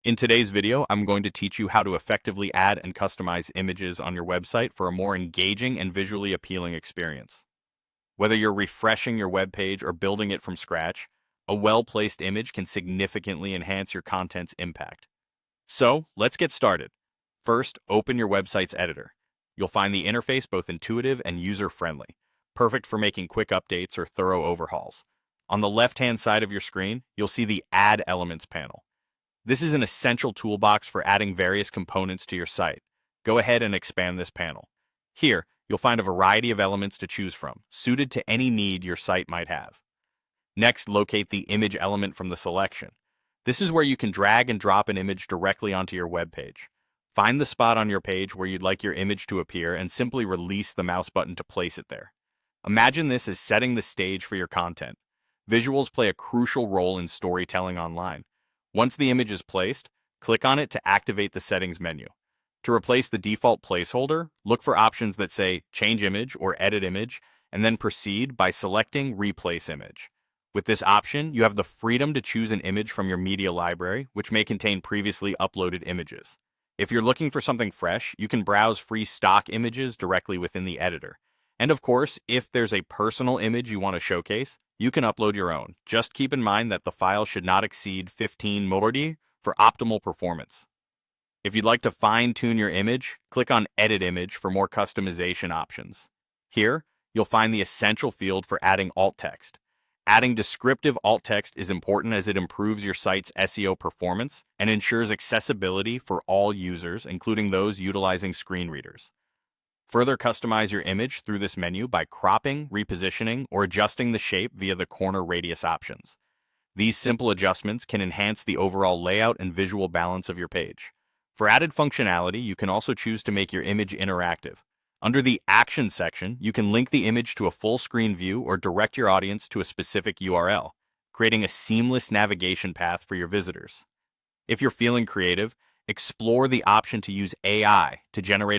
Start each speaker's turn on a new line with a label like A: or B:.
A: In today's video, I'm going to teach you how to effectively add and customize images on your website for a more engaging and visually appealing experience. Whether you're refreshing your web page or building it from scratch, a well-placed image can significantly enhance your content's impact. So, let's get started. First, open your website's editor. You'll find the interface both intuitive and user-friendly, perfect for making quick updates or thorough overhauls. On the left-hand side of your screen, you'll see the Add Elements panel. This is an essential toolbox for adding various components to your site. Go ahead and expand this panel. Here, you'll find a variety of elements to choose from, suited to any need your site might have. Next, locate the image element from the selection. This is where you can drag and drop an image directly onto your web page. Find the spot on your page where you'd like your image to appear and simply release the mouse button to place it there. Imagine this as setting the stage for your content. Visuals play a crucial role in storytelling online. Once the image is placed, click on it to activate the settings menu. To replace the default placeholder, look for options that say Change Image or Edit Image, and then proceed by selecting Replace Image. With this option, you have the freedom to choose an image from your media library, which may contain previously uploaded images. If you're looking for something fresh, you can browse free stock images directly within the editor. And of course, if there's a personal image you want to showcase, you can upload your own. Just keep in mind that the file should not exceed 15 MB for optimal performance. If you'd like to fine-tune your image, click on Edit Image for more customization options. Here, you'll find the essential field for adding alt text. Adding descriptive alt text is important as it improves your site's SEO performance and ensures accessibility for all users, including those utilizing screen readers. Further customize your image through this menu by cropping, repositioning, or adjusting the shape via the corner radius options. These simple adjustments can enhance the overall layout and visual balance of your page. For added functionality, you can also choose to make your image interactive. Under the Actions section, you can link the image to a full screen view or direct your audience to a specific URL, creating a seamless navigation path for your visitors. If you're feeling creative, explore the option to use AI to generate a